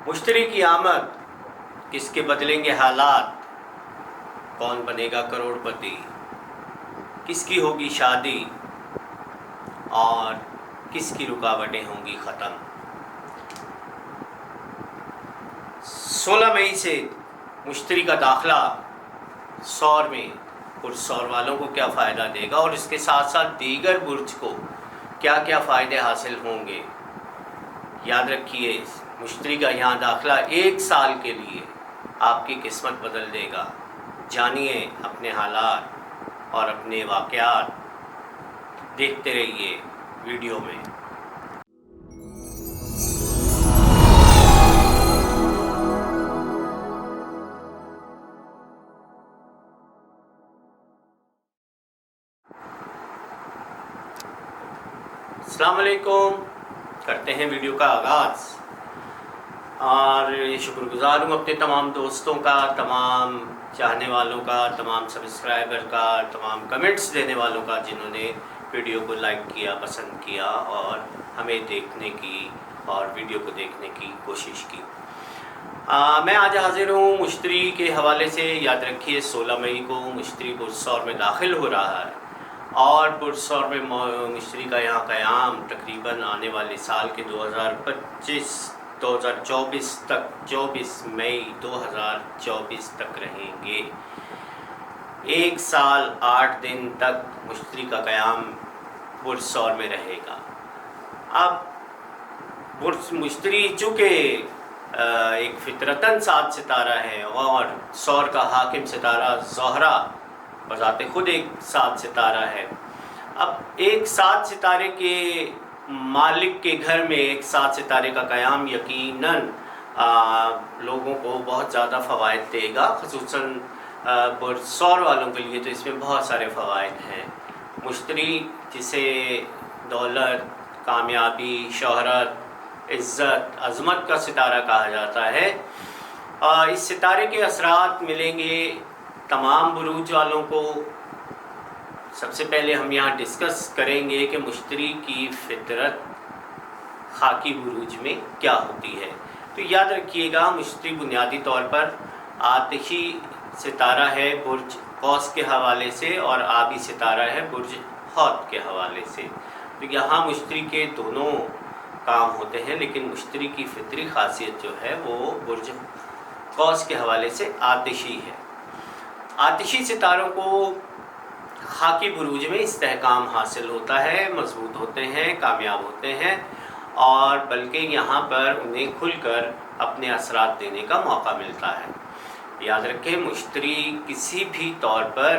मुश्तरी की आमद, किसके बदलेंगे हालात, कौन बनेगा करोड़पति, किसकी होगी शादी और किसकी रुकावटें होंगी ख़त्म। 16 मई से मुश्तरी का दाखिला सौर में पुरसौर वालों को क्या फ़ायदा देगा और इसके साथ साथ दीगर बुर्ज को क्या क्या फ़ायदे हासिल होंगे। याद रखिए, मुश्तरी का यहाँ दाखिला 1 साल के लिए आपकी किस्मत बदल देगा। जानिए अपने हालात और अपने वाक़यात, देखते रहिए वीडियो में। अस्सलाम वालेकुम। करते हैं वीडियो का आगाज़ और शुक्रगुज़ार हूँ अपने तमाम दोस्तों का, तमाम चाहने वालों का, तमाम सब्सक्राइबर का, तमाम कमेंट्स देने वालों का जिन्होंने वीडियो को लाइक किया, पसंद किया और हमें देखने की और वीडियो को देखने की कोशिश की। मैं आज हाज़िर हूँ मुश्तरी के हवाले से। याद रखिए 16 मई को मुश्तरी पुरसौर में दाखिल हो रहा है और पुरसौर में मुश्तरी का यहाँ क़याम तकरीबन आने वाले साल के 2024 तक, 24 मई 2024 तक रहेंगे। 1 साल 8 दिन तक मुश्तरी का क़याम पुरसौर में रहेगा। अब मुश्तरी चूँकि एक फितरतन 7 सितारा है और सौर का हाकिम सितारा ज़ोहरा बज़ाते खुद एक 7 सितारा है। अब एक 7 सितारे के मालिक के घर में एक 7 सितारे का क़याम यकीनन लोगों को बहुत ज़्यादा फ़वाइद देगा, ख़ुसूसन पुरसौर वालों के लिए तो इसमें बहुत सारे फ़वाइद हैं। मुश्तरी जिसे दौलत, कामयाबी, शोहरत, इज़्ज़त, अज़मत का सितारा कहा जाता है, इस सितारे के असरात मिलेंगे तमाम बुरूज वालों को। सबसे पहले हम यहाँ डिस्कस करेंगे कि मुश्तरी की फितरत खाकी बुरूज में क्या होती है। तो याद रखिएगा, मुश्तरी बुनियादी तौर पर आतिशी सितारा है बुर्ज कौस के हवाले से और आबी सितारा है बुर्ज हौत के हवाले से। तो यहाँ मुश्तरी के दोनों काम होते हैं, लेकिन मुश्तरी की फितरी खासियत जो है वो बुर्ज कौस के हवाले से आतिशी है। आतिशी सितारों को खाकी बुरूज में इस्तेहकाम हासिल होता है, मजबूत होते हैं, कामयाब होते हैं और बल्कि यहाँ पर उन्हें खुलकर अपने असरात देने का मौका मिलता है। याद रखें, मुश्तरी किसी भी तौर पर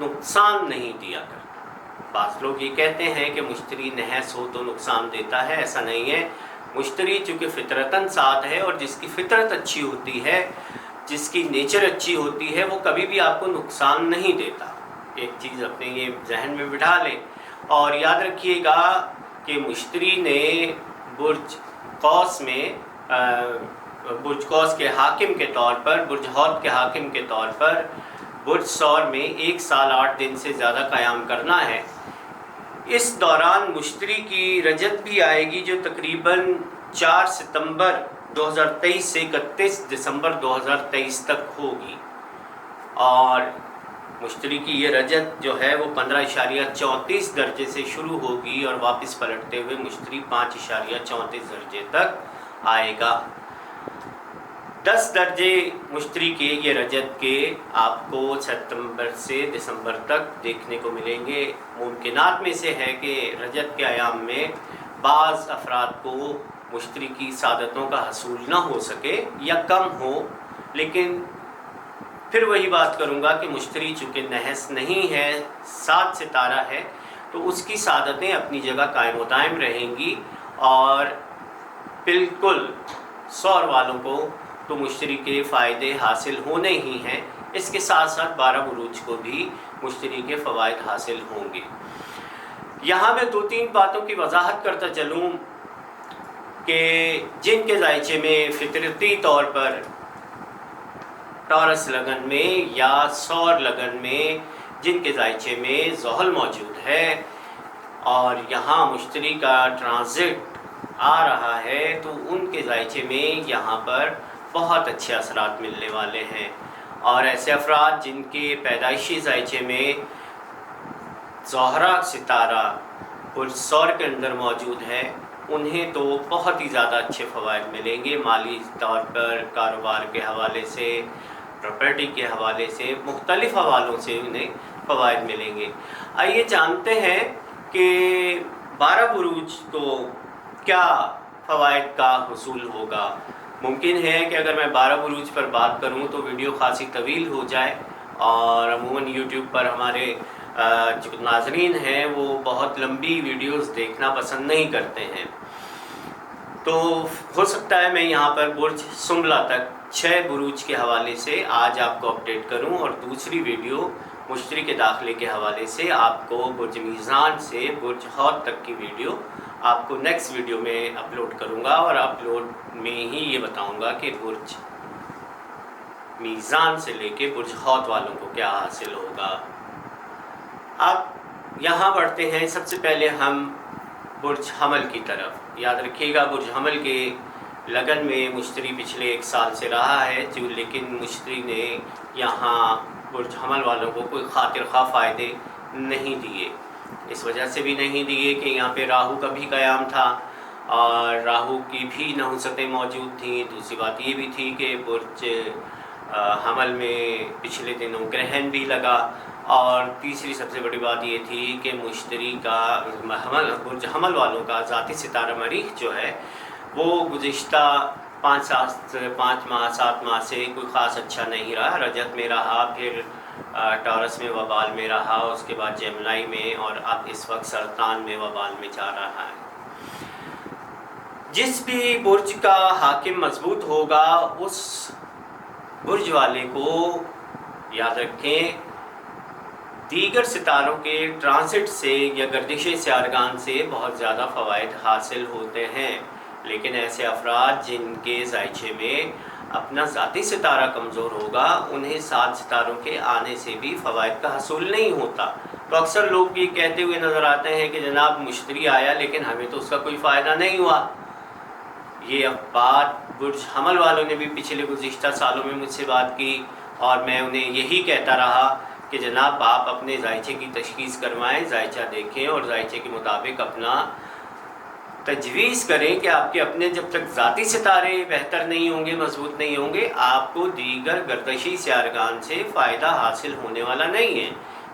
नुकसान नहीं दिया करता। बाज़ लोग ये कहते हैं कि मुश्तरी नहस हो तो नुकसान देता है, ऐसा नहीं है। मुश्तरी चूँकि फितरतन 7 है और जिसकी फितरत अच्छी होती है, जिसकी नेचर अच्छी होती है, वो कभी भी आपको नुकसान नहीं देता। एक चीज़ अपने ये जहन में बिठा लें और याद रखिएगा कि मुश्तरी ने बुर्ज कौस में बुर्ज कौस के हाकिम के तौर पर, बुर्ज हौत के हाकिम के तौर पर बुर्ज सौर में 1 साल 8 दिन से ज़्यादा क़याम करना है। इस दौरान मुश्तरी की रजत भी आएगी जो तकरीबन 4 सितंबर 2023 से 31 दिसंबर 2023 तक होगी और मुश्तरी की ये रजत जो है वो 15.34 दर्जे से शुरू होगी और वापस पलटते हुए मुश्तरी 5.34 दर्जे तक आएगा। 10 दर्जे मुश्तरी के ये रजत के आपको सितंबर से दिसंबर तक देखने को मिलेंगे। मुमकिनात में से है कि रजत के अयाम में बाज़ अफराद को मुश्तरी की सादतों का हसूल ना हो सके या कम हो, लेकिन फिर वही बात करूँगा कि मुश्तरी चूँकि नहस नहीं है, 7 सितारा है, तो उसकी सादतें अपनी जगह कायम दायम रहेंगी और बिल्कुल सौर वालों को तो मुश्तरी के फ़ायदे हासिल होने ही हैं। इसके साथ साथ 12 बुरूज को भी मुश्तरी के फ़वाइद हासिल होंगे। यहाँ मैं 2-3 बातों की वजाहत करता चलूँ कि जिनके जायचे में फितरती तौर पर टॉरस लगन में या सौर लगन में जिनके जायचे में ज़ोहल मौजूद है और यहाँ मुश्तरी का ट्रांज़िट آ رہا ہے تو ان کے ذائچے میں یہاں پر بہت اچھے اثرات ملنے والے ہیں، اور ایسے افراد جن کے پیدائشی ذائچے میں زہرہ ستارہ برج ثور کے اندر موجود ہے، انہیں تو بہت ہی زیادہ اچھے فوائد ملیں گے، مالی طور پر، کاروبار کے حوالے سے، پراپرٹی کے حوالے سے، مختلف حوالوں سے انہیں فوائد ملیں گے۔ آئیے جانتے ہیں کہ 12 بروج کو کیا فوائد کا حصول ہوگا۔ ممکن ہے کہ اگر میں 12 بروج پر بات کروں تو ویڈیو خاصی طویل ہو جائے، اور عموماً یوٹیوب پر ہمارے جو ناظرین ہیں وہ بہت لمبی ویڈیوز دیکھنا پسند نہیں کرتے ہیں، تو ہو سکتا ہے میں یہاں پر برج سنبلہ تک 6 بروج کے حوالے سے آج آپ کو اپڈیٹ کروں، اور دوسری ویڈیو مشتری کے داخلے کے حوالے سے آپ کو برج میزان سے برج حوت تک کی ویڈیو آپ کو نیکسٹ ویڈیو میں اپلوڈ کروں گا، اور اپلوڈ میں ہی یہ بتاؤں گا کہ برج میزان سے لے کے برج حوت والوں کو کیا حاصل ہوگا۔ اب یہاں بڑھتے ہیں، سب سے پہلے ہم برج حمل کی طرف۔ یاد رکھیے گا برج حمل کے لگن میں مشتری پچھلے 1 سال سے رہا ہے، لیکن مشتری نے یہاں برج حمل والوں کو کوئی خاطر خواہ فائدے نہیں دیے۔ اس وجہ سے بھی نہیں دیے کہ یہاں پہ راہو کا بھی قیام تھا، اور راہو کی بھی نحوستیں موجود تھیں۔ دوسری بات یہ بھی تھی کہ برج حمل میں پچھلے دنوں گرہن بھی لگا، اور تیسری سب سے بڑی بات یہ تھی کہ مشتری کا برج حمل والوں کا ذاتی ستارہ مریخ جو ہے وہ گزشتہ 5 ماہ 7 ماہ سے کوئی خاص اچھا نہیں رہا۔ رجت میں رہا، پھر ٹورس میں وبال میں رہا، اس کے بعد جیمنائی میں، اور اب اس وقت سرطان میں وبال میں جا رہا ہے۔ جس بھی برج کا حاکم مضبوط ہوگا اس برج والے کو یاد رکھیں دیگر ستاروں کے ٹرانزٹ سے یا گردش سیارگان سے بہت زیادہ فوائد حاصل ہوتے ہیں، لیکن ایسے افراد جن کے ذائچے میں اپنا ذاتی ستارہ کمزور ہوگا انہیں 7 ستاروں کے آنے سے بھی فوائد کا حصول نہیں ہوتا۔ تو اکثر لوگ یہ کہتے ہوئے نظر آتے ہیں کہ جناب مشتری آیا لیکن ہمیں تو اس کا کوئی فائدہ نہیں ہوا۔ یہ بات برج حمل والوں نے بھی پچھلے گزشتہ سالوں میں مجھ سے بات کی، اور میں انہیں یہی کہتا رہا کہ جناب آپ اپنے ذائچے کی تشخیص کروائیں، ذائچہ دیکھیں، اور ذائچے کے مطابق اپنا تجویز کریں کہ آپ کے اپنے جب تک ذاتی ستارے بہتر نہیں ہوں گے، مضبوط نہیں ہوں گے، آپ کو دیگر گردشی سیارگان سے فائدہ حاصل ہونے والا نہیں ہے،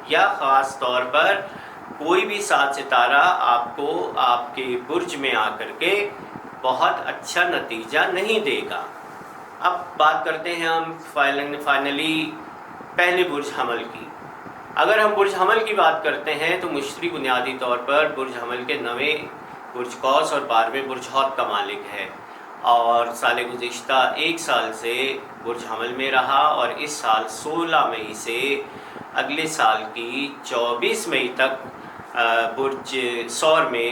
یا خاص طور پر کوئی بھی 7 ستارہ آپ کو آپ کے برج میں آ کر کے بہت اچھا نتیجہ نہیں دے گا۔ اب بات کرتے ہیں ہم فائنلی پہلے برج حمل کی۔ اگر ہم برج حمل کی بات کرتے ہیں تو مشتری بنیادی طور پر برج حمل کے 9ویں برج قوس اور 12ویں برج حوت کا مالک ہے، اور سال گزشتہ 1 سال سے برج حمل میں رہا، اور اس سال 16 مئی سے اگلے سال کی 24 مئی تک برج ثور میں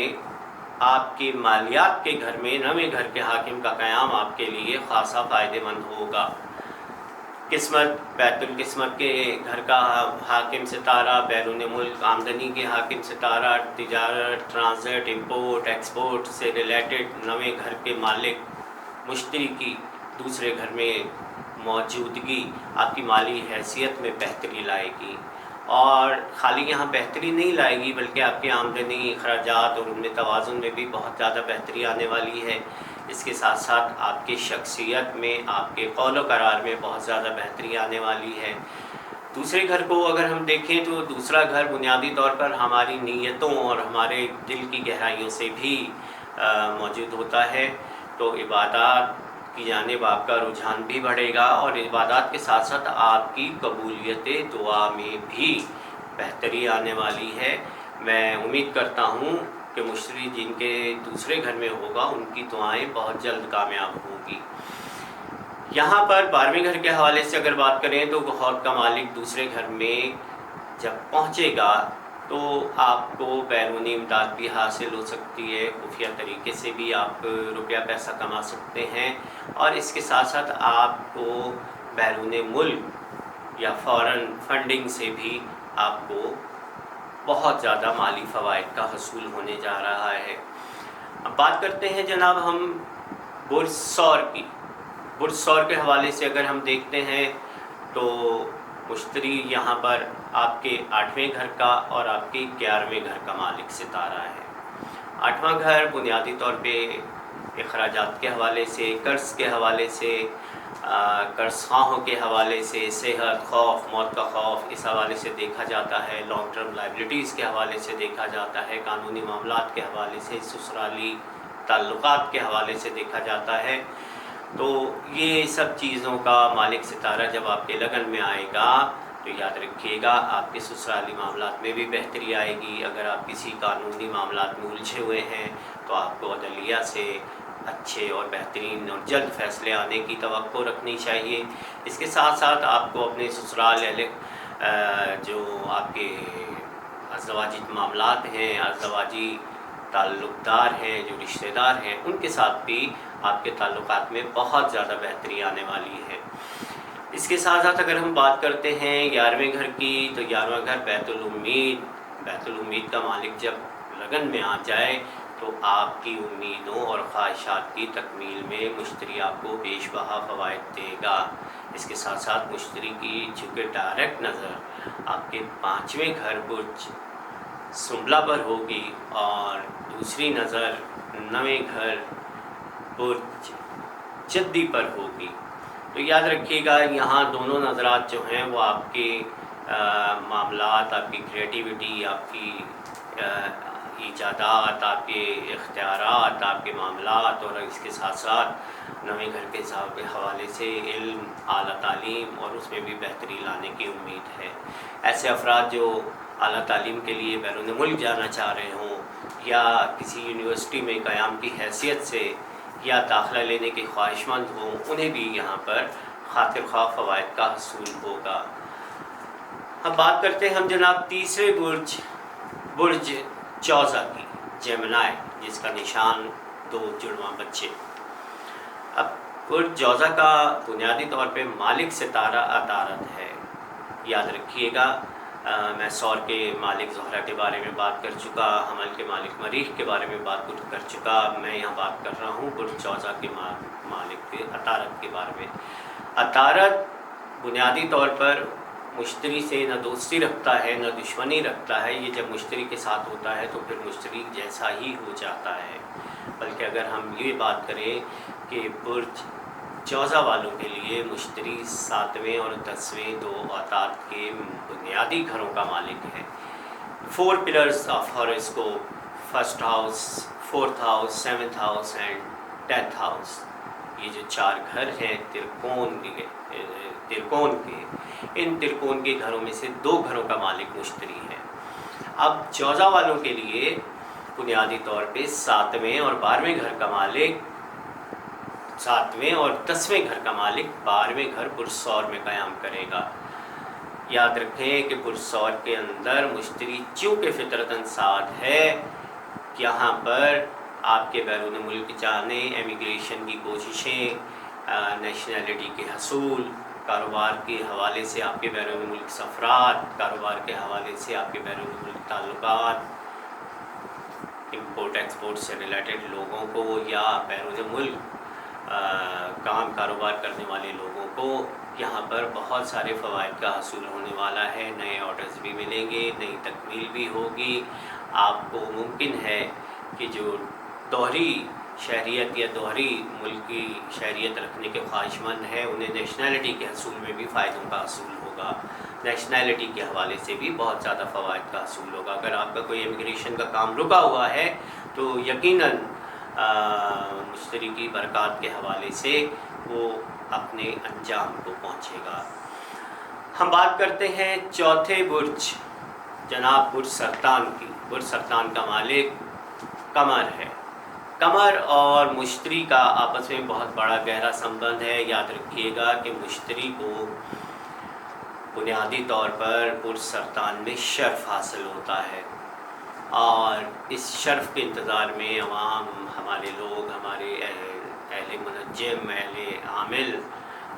آپ کے مالیات کے گھر میں 9ویں گھر کے حاکم کا قیام آپ کے لیے خاصا فائدہ مند ہوگا۔ قسمت، بیت القسمت کے گھر کا حاکم ستارہ، بیرون ملک آمدنی کے حاکم ستارہ، تجارت، ٹرانزٹ، امپورٹ ایکسپورٹ سے ریلیٹڈ 9ویں گھر کے مالک مشتری کی دوسرے گھر میں موجودگی آپ کی مالی حیثیت میں بہتری لائے گی، اور خالی یہاں بہتری نہیں لائے گی بلکہ آپ کی آمدنی، اخراجات اور ان میں توازن میں بھی بہت زیادہ بہتری آنے والی ہے۔ اس کے ساتھ ساتھ آپ کی شخصیت میں، آپ کے قول و قرار میں بہت زیادہ بہتری آنے والی ہے۔ دوسرے گھر کو اگر ہم دیکھیں تو دوسرا گھر بنیادی طور پر ہماری نیتوں اور ہمارے دل کی گہرائیوں سے بھی موجود ہوتا ہے، تو عبادات کی جانب آپ کا رجحان بھی بڑھے گا، اور عبادات کے ساتھ ساتھ آپ کی قبولیت دعا میں بھی بہتری آنے والی ہے۔ میں امید کرتا ہوں کہ مشتری جن کے دوسرے گھر میں ہوگا ان کی دعائیں بہت جلد کامیاب ہوگی۔ یہاں پر 12ویں گھر کے حوالے سے اگر بات کریں تو حوت کا مالک دوسرے گھر میں جب پہنچے گا تو آپ کو بیرونی امداد بھی حاصل ہو سکتی ہے، خفیہ طریقے سے بھی آپ روپیہ پیسہ کما سکتے ہیں، اور اس کے ساتھ ساتھ آپ کو بیرون ملک یا فارن فنڈنگ سے بھی آپ کو بہت زیادہ مالی فوائد کا حصول ہونے جا رہا ہے۔ اب بات کرتے ہیں جناب ہم برج سور کی۔ برج سور کے حوالے سے اگر ہم دیکھتے ہیں تو مشتری یہاں پر آپ کے 8ویں گھر کا اور آپ کے 11ویں گھر کا مالک ستارہ ہے۔ 8واں گھر بنیادی طور پہ اخراجات کے حوالے سے، قرض کے حوالے سے، قرض خواہوں کے حوالے سے، صحت، خوف، موت کا خوف، اس حوالے سے دیکھا جاتا ہے، لانگ ٹرم لائبلٹیز کے حوالے سے دیکھا جاتا ہے، قانونی معاملات کے حوالے سے، سسرالی تعلقات کے حوالے سے دیکھا جاتا ہے۔ تو یہ سب چیزوں کا مالک ستارہ جب آپ کے لگن میں آئے گا تو یاد رکھیے گا آپ کے سسرالی معاملات میں بھی بہتری آئے گی۔ اگر آپ کسی قانونی معاملات میں الجھے ہوئے ہیں تو آپ کو عدلیہ سے اچھے اور بہترین اور جلد فیصلے آنے کی توقع رکھنی چاہیے۔ اس کے ساتھ ساتھ آپ کو اپنے سسرال جو آپ کے ازدواجی معاملات ہیں، ازدواجی تعلق دار ہیں، جو رشتہ دار ہیں، ان کے ساتھ بھی آپ کے تعلقات میں بہت زیادہ بہتری آنے والی ہے۔ اس کے ساتھ ساتھ اگر ہم بات کرتے ہیں 11ویں گھر کی تو 11واں گھر بیت الامید کا مالک جب لگن میں آ جائے تو آپ کی امیدوں اور خواہشات کی تکمیل میں مشتری آپ کو بیش بہا فوائد دے گا۔ اس کے ساتھ ساتھ مشتری کی چونکہ ڈائریکٹ نظر آپ کے 5ویں گھر برج سنبلہ پر ہوگی اور دوسری نظر 9ویں گھر برج جدی پر ہوگی، تو یاد رکھیے گا یہاں دونوں نظرات جو ہیں وہ آپ کے معاملات، آپ کی کریٹیوٹی، آپ کی ایجادات، آپ کے اختیارات، آپ کے معاملات، اور اس کے ساتھ ساتھ 9ویں گھر کے حوالے سے علم، اعلیٰ تعلیم اور اس میں بھی بہتری لانے کی امید ہے۔ ایسے افراد جو اعلیٰ تعلیم کے لیے بیرون ملک جانا چاہ رہے ہوں یا کسی یونیورسٹی میں قیام کی حیثیت سے یا داخلہ لینے کے خواہش مند ہوں، انہیں بھی یہاں پر خاطر خواہ فوائد کا حصول ہوگا۔ اب بات کرتے ہیں ہم جناب تیسرے برج چوزہ کی، جیمنائی، جس کا نشان 2 جڑواں بچے۔ اب برج چوزہ کا بنیادی طور پہ مالک ستارہ عطارد ہے۔ یاد رکھیے گا میں سور کے مالک زہرہ کے بارے میں بات کر چکا، حمل کے مالک مریخ کے بارے میں بات کر چکا، میں یہاں بات کر رہا ہوں برج چوزہ کے مالک کے عطارد کے بارے میں۔ عطارد بنیادی طور پر مشتری سے نہ دوستی رکھتا ہے نہ دشمنی رکھتا ہے، یہ جب مشتری کے ساتھ ہوتا ہے تو پھر مشتری جیسا ہی ہو جاتا ہے۔ بلکہ اگر ہم یہ بات کریں کہ برج چوزہ والوں کے لیے مشتری 7ویں اور 10ویں 2 اوتاد کے بنیادی گھروں کا مالک ہے۔ 4 pillars of horoscope, 1st house, 4th house, 7th house and 10th house, یہ جو 4 گھر ہیں ترکون کے، ان ترکون کے گھروں میں سے 2 گھروں کا مالک مشتری ہے۔ اب چوزہ والوں کے لیے بنیادی طور پہ 7ویں اور 12ویں گھر کا مالک، 7ویں اور 10ویں گھر کا مالک 12ویں گھر برج سور میں قیام کرے گا۔ یاد رکھیں کہ برج سور کے اندر مشتری چونکہ فطرتاً ساتھ ہے، یہاں پر آپ کے بیرون ملک جانے، امیگریشن کی کوششیں، نیشنلٹی کے حصول، کاروبار کے حوالے سے آپ کے بیرون ملک سفرات، کاروبار کے حوالے سے آپ کے بیرون ملک تعلقات، امپورٹ ایکسپورٹ سے ریلیٹڈ لوگوں کو یا بیرون ملک کاروبار کرنے والے لوگوں کو یہاں پر بہت سارے فوائد کا حصول ہونے والا ہے۔ نئے آرڈرز بھی ملیں گے، نئی تکمیل بھی ہوگی۔ آپ کو ممکن ہے کہ جو دوہری شہریت یا دوہری ملکی شہریت رکھنے کے خواہش مند ہیں انہیں نیشنلٹی کے حصول میں بھی فائدوں کا حصول ہوگا۔ نیشنلٹی کے حوالے سے بھی بہت زیادہ فوائد کا حصول ہوگا۔ اگر آپ کا کوئی امیگریشن کا کام رکا ہوا ہے تو یقیناً مشتری کی برکات کے حوالے سے وہ اپنے انجام کو پہنچے گا۔ ہم بات کرتے ہیں چوتھے برج جناب برج سرطان کی۔ برج سرطان کا مالک قمر ہے۔ قمر اور مشتری کا آپس میں بہت بڑا گہرا سمبند ہے۔ یاد رکھیے گا کہ مشتری کو بنیادی طور پر برج سرطان میں شرف حاصل ہوتا ہے، اور اس شرف کے انتظار میں عوام، ہمارے لوگ، ہمارے اہل منجم، اہل عامل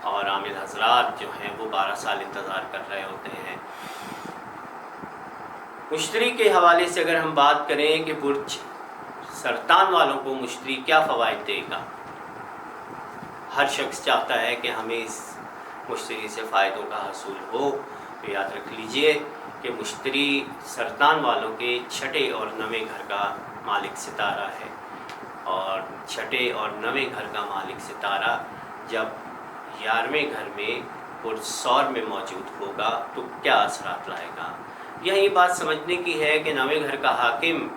اور عامل حضرات جو ہیں وہ 12 سال انتظار کر رہے ہوتے ہیں۔ مشتری کے حوالے سے اگر ہم بات کریں کہ برج सरतान वालों को मुश्तरी क्या फ़वाइद देगा। हर शख्स चाहता है कि हमें इस मुश्तरी से फ़ायदों का हासिल हो। तो याद रख लीजिए कि मुश्तरी सरतान वालों के छठे और नवें घर का मालिक सितारा है, और छठे और नवें घर का मालिक सितारा जब 11वें घर में पुरसौर में मौजूद होगा तो क्या असरात लाएगा। यही बात समझने की है कि नवें घर का हाकिम,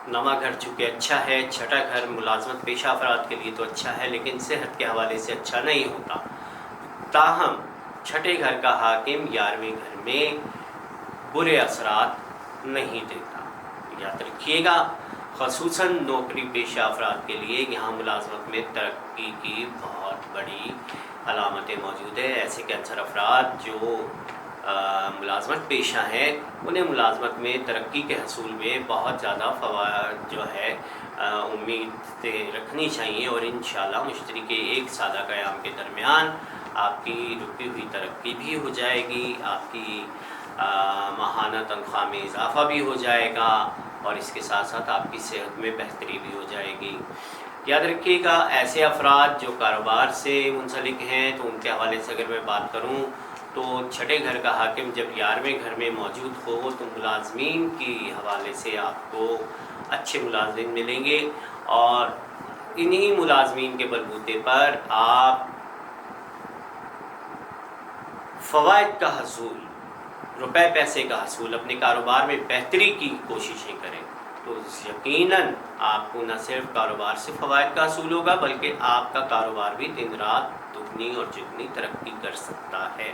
नवा घर चूँकि अच्छा है, छठा घर मुलाजमत पेशा अफराद के लिए तो अच्छा है लेकिन सेहत के हवाले से अच्छा नहीं होता। ताहम छठे घर का हाकिम 11वें घर में बुरे असरात नहीं देता। याद रखिएगा, ख़ुसूसन नौकरी पेशा अफराद के लिए यहाँ मुलाजमत में तरक्की की बहुत बड़ी अलामतें मौजूद है। ऐसे कैंसर अफराद जो मुलाजमत पेशा हैं उन्हें मुलाजमत में तरक्की के हसूल में बहुत ज़्यादा जो है उम्मीदें रखनी चाहिए, और इंशाअल्लाह मुश्तरी के एक साल क़याम के दरमियान आपकी रुकी हुई तरक्की भी हो जाएगी, आपकी माहाना तनख्वाह में इजाफ़ा भी हो जाएगा, और इसके साथ साथ आपकी सेहत में बेहतरी भी हो जाएगी। याद रखिएगा, ऐसे अफराद जो कारोबार से मुंसलिक हैं तो उनके हवाले से अगर मैं बात करूं तो छठे घर का हाकिम जब 11वें घर में मौजूद हो तो मुलाजमीन की हवाले से आपको अच्छे मुलाजिम मिलेंगे, और इन्हीं मुलाजमीन के बलबूते पर आप फ़वाइद का हसूल, रुपए पैसे का हसूल, अपने कारोबार में बेहतरी की कोशिशें करें तो यकीनन आपको न सिर्फ कारोबार से फ़वाइद का हसूल होगा बल्कि आपका कारोबार भी दिन रात दुगनी और चुगनी तरक्की कर सकता है।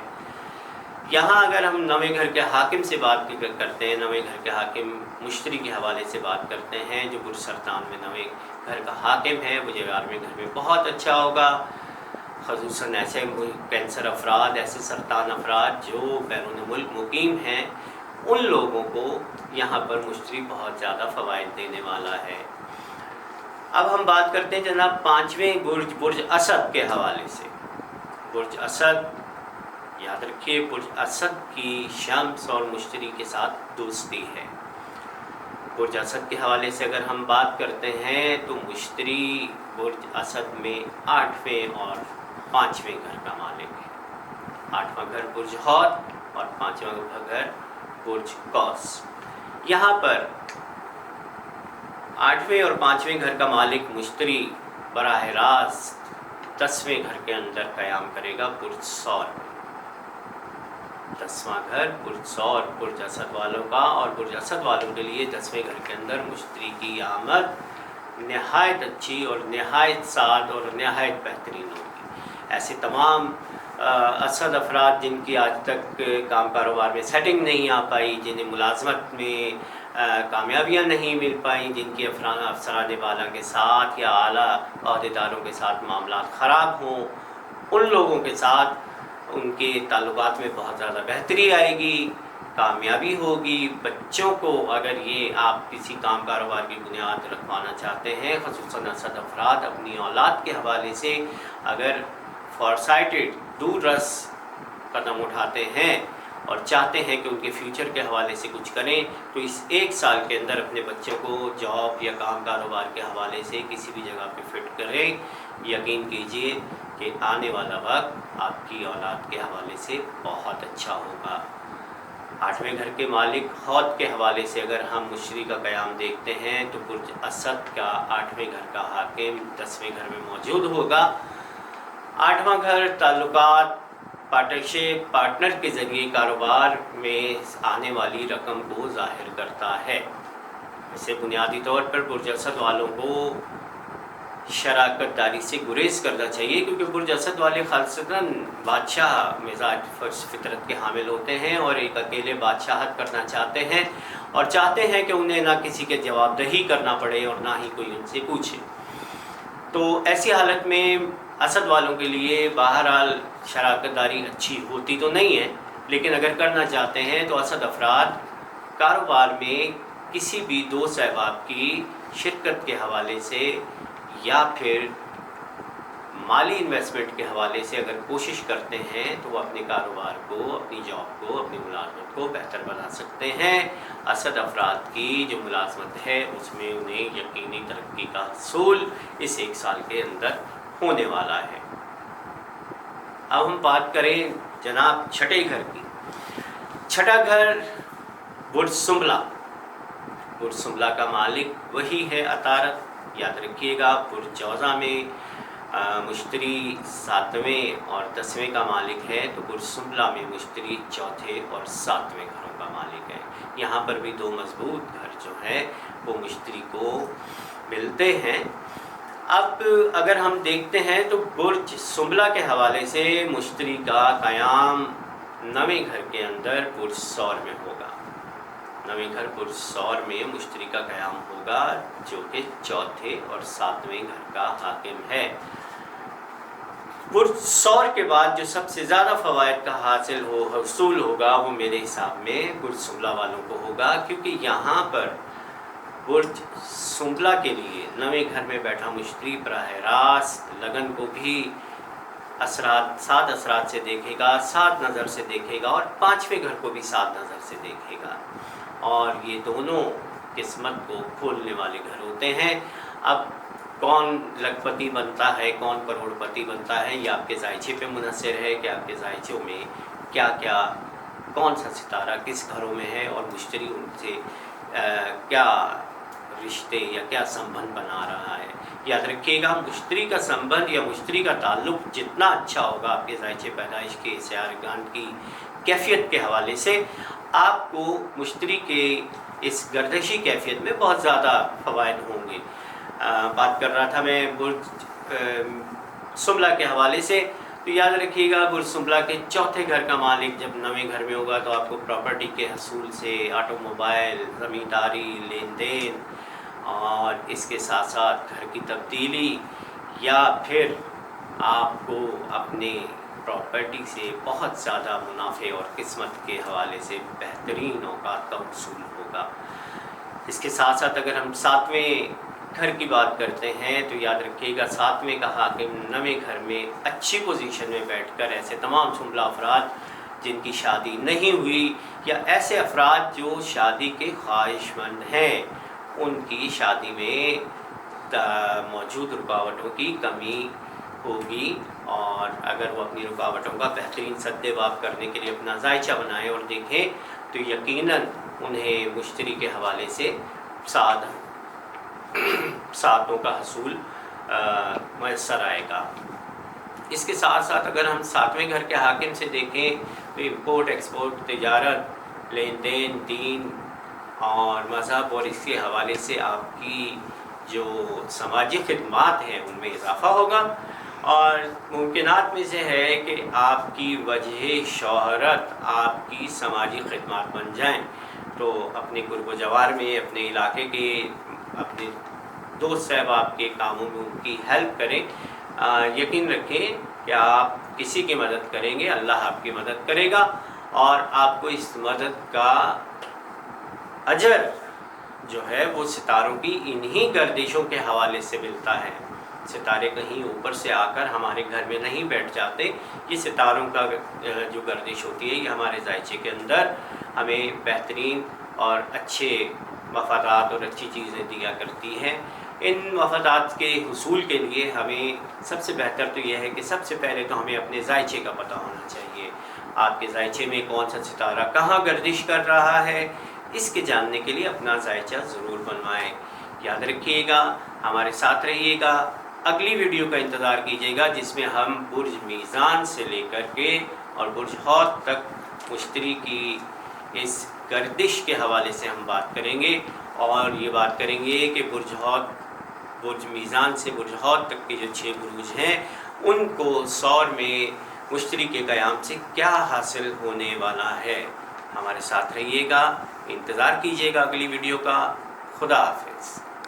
यहाँ अगर हम नवें घर के हाकिम से बात करते हैं, नवें घर के हाकिम मुश्तरी के हवाले से बात करते हैं, जो बुरसरतान में नवें घर का हाकिम है वो 11वें घर में बहुत अच्छा होगा। ख़ुसूसन ऐसे कैंसर अफराद, ऐसे सरतान अफराद जो बैरून मुल्क मुकीम हैं, उन लोगों को यहाँ पर मुश्तरी बहुत ज़्यादा फ़वाइद देने वाला है। अब हम बात करते हैं जनाब 5वें बुर्ज असद के हवाले से। बुर्ज असद, याद रखिए, बुर्ज असद की शम्स और मुश्तरी के साथ दोस्ती है। बुर्ज असद के हवाले से अगर हम बात करते हैं तो मुश्तरी बुर्ज असद में 8वें और 5वें घर का मालिक है। 8वां घर बुर्ज हौत और 5वां घर बुर्ज कौस। यहाँ पर 8वें और 5वें घर का मालिक मुश्तरी बराह रास्त 10वें घर के अंदर क़याम करेगा बुर्ज सौर में। 10वां घर बुर्ज सौर बुर्ज असद वालों का, और बुर्ज असद वालों के लिए 10वें घर के अंदर मुश्तरी की आमद नहायत अच्छी और नहायत साद और नहायत बेहतरीन होगी। ऐसे तमाम असद अफराद जिनकी आज तक काम कारोबार में सेटिंग नहीं आ पाई, जिन्हें मुलाजमत में कामयाबियाँ नहीं मिल पाई, जिनकी अफसरान बाला के साथ या आला अहदेदारों के साथ मामला ख़राब हों, उन लोगों के साथ उनके ताल्लुकात में बहुत ज़्यादा बेहतरी आएगी, कामयाबी होगी। बच्चों को अगर ये आप किसी काम कारोबार की बुनियाद रखवाना चाहते हैं, ख़ुसूसन असद अफराद अपनी औलाद के हवाले से अगर फॉरसाइटेड, दूर रस कदम उठाते हैं और चाहते हैं कि उनके फ्यूचर के हवाले से कुछ करें, तो इस एक साल के अंदर अपने बच्चों को जॉब या काम कारोबार के हवाले से किसी भी जगह पे फिट करें। यकीन कीजिए कि आने वाला वक्त आपकी औलाद के हवाले से बहुत अच्छा होगा। 8वें घर के मालिक हौद के हवाले से अगर हम मुश्तरी का क़याम देखते हैं तो बुर्ज असद का 8वें घर का हाकिम 10वें घर में मौजूद होगा। 8वां घर ताल्लुकात, पार्टनरशिप, पार्टनर के ज़रिए कारोबार में आने वाली रकम को ज़ाहिर करता है। इसे बुनियादी तौर पर बुर्ज असद वालों को शराकत दारी से गुरेज करना चाहिए, क्योंकि बुर्ज असद वाले खासतन बादशाह मिजाज फितरत के हामिल होते हैं और एक अकेले बादशाहत करना चाहते हैं, और चाहते हैं कि उन्हें ना किसी के जवाबदही करना पड़े और ना ही कोई उनसे पूछे। तो ऐसी हालत में असद वालों के लिए बहरहाल शराकत दारी अच्छी होती तो नहीं है, लेकिन अगर करना चाहते हैं तो असद अफराद कारोबार में किसी भी दोस्त अहबाब की शिरकत के हवाले से या फिर माली इन्वेस्टमेंट के हवाले से अगर कोशिश करते हैं तो वो अपने कारोबार को, अपनी जॉब को, अपनी मुलाजमत को बेहतर बना सकते हैं। असद अफराद की जो मुलाजमत है उसमें उन्हें यकीनी तरक्की का हसूल इस 1 साल के अंदर होने वाला है। अब हम बात करें जनाब छठे घर की। छठा घर बुर्ज सुंबला। बुर्ज सुंबला का मालिक वही है अतारत। याद रखिएगा, बुर्ज जौज़ा में मुश्तरी 7वें और 10वें का मालिक है, तो बुर्ज सुंबला में मुश्तरी 4थे और 7वें घरों का मालिक है। यहाँ पर भी 2 मजबूत घर जो है वो मुश्तरी को मिलते हैं। अब अगर हम देखते हैं तो बुर्ज सुंबला के हवाले से मुश्तरी का क़याम 9वें घर के अंदर बुर्ज सौर में होगा। 9वें घर बुर्ज सौर में मुश्तरी का क़याम होगा, जो कि 4थे और 7वें घर का हाकिम है। बुर्ज सौर के बाद जो सबसे ज़्यादा फ़वाइद का हसूल होगा वो मेरे हिसाब में बुर्ज सुंबला वालों को होगा, क्योंकि यहाँ पर बुर्ज सुंबला के लिए 9वें घर में बैठा मुश्तरी बराह रास्त लगन को भी सात असरात से देखेगा, 7 नज़र से देखेगा, और 5वें घर को भी 7 नज़र से देखेगा, और ये दोनों किस्मत को खोलने वाले घर होते हैं। अब कौन लखपति बनता है, कौन करोड़पति बनता है, ये आपके जायचे पे मुनहसर है कि आपके जायचों में क्या क्या, कौन सा सितारा किस घरों में है और मुश्तरी उनसे क्या रिश्ते या क्या संबंध बना रहा है। याद रखिएगा, मुश्तरी का संबंध या मुश्तरी का ताल्लुक़ जितना अच्छा होगा आपके जायचे पैदाइश के सियारगान की कैफियत के हवाले से, आपको मुश्तरी के इस गर्दिशी कैफियत में बहुत ज़्यादा फ़वाइद होंगे। बात कर रहा था मैं बुर्ज सुंबला के हवाले से, तो याद रखिएगा बुर्ज सुंबला के 4थे घर का मालिक जब 9वें घर में होगा तो आपको प्रॉपर्टी के हसूल से, ऑटोमोबाइल, ज़मींदारी, लेन देन, और इसके साथ साथ घर की तब्दीली, या फिर आपको अपने प्रॉपर्टी से बहुत ज़्यादा मुनाफे और किस्मत के हवाले से बेहतरीन औकात का हसूल होगा। इसके साथ साथ अगर हम 7वें घर की बात करते हैं तो याद रखिएगा 7वें का हाकिम 9वें घर में अच्छी पोजीशन में बैठकर ऐसे तमाम सुंबला अफराद जिनकी शादी नहीं हुई, या ऐसे अफराद जो शादी के ख्वाहिशमंद हैं, उनकी शादी में मौजूद रुकावटों की कमी होगी, और अगर वो अपनी रुकावटों का बेहतरीन सद्देबाब करने के लिए अपना जायचा बनाएं और देखें तो यकीनन उन्हें मुश्तरी के हवाले से सातों का हसूल मैसर आएगा। इसके साथ साथ अगर हम 7वें घर के हाकिम से देखें तो इम्पोर्ट एक्सपोर्ट, तिजारत, लेन देन, दीन और मज़हब और इसके हवाले से आपकी जो समाजी खिदमात हैं उनमें इजाफ़ा होगा, और मुमकिनात में से है कि आपकी वजह शोहरत आपकी समाजी खिदमात बन जाएं, तो अपने कुर्ब जवार में, अपने इलाके के अपने दोस्त सहबाब के कामों में उनकी हेल्प करें। यकीन रखें कि आप किसी की मदद करेंगे, अल्लाह आपकी मदद करेगा, और आपको इस मदद का अजर जो है वो सितारों की इन्हीं गर्दिशों के हवाले से मिलता है। सितारे कहीं ऊपर से आकर हमारे घर में नहीं बैठ जाते, ये सितारों का जो गर्दिश होती है ये हमारे जायचे के अंदर हमें बेहतरीन और अच्छे मफादात और अच्छी चीज़ें दिया करती हैं। इन मफादात के हुसूल के लिए हमें सबसे बेहतर तो यह है कि सबसे पहले तो हमें अपने जायचे का पता होना चाहिए। आपके जायचे में कौन सा सितारा कहाँ गर्दिश कर रहा है, इसके जानने के लिए अपना जायचा ज़रूर बनवाएं। याद रखिएगा, हमारे साथ रहिएगा, अगली वीडियो का इंतज़ार कीजिएगा जिसमें हम बुर्ज मीज़ान से लेकर के और बुर्ज हौत तक मुश्तरी की इस गर्दिश के हवाले से हम बात करेंगे, और ये बात करेंगे कि बुर्ज मीज़ान से बुर्ज हौत तक के जो 6 बुरुज हैं उनको सौर में मुश्तरी के क़याम से क्या हासिल होने वाला है। हमारे साथ रहिएगा, इंतज़ार कीजिएगा अगली वीडियो का। खुदा हाफिज़।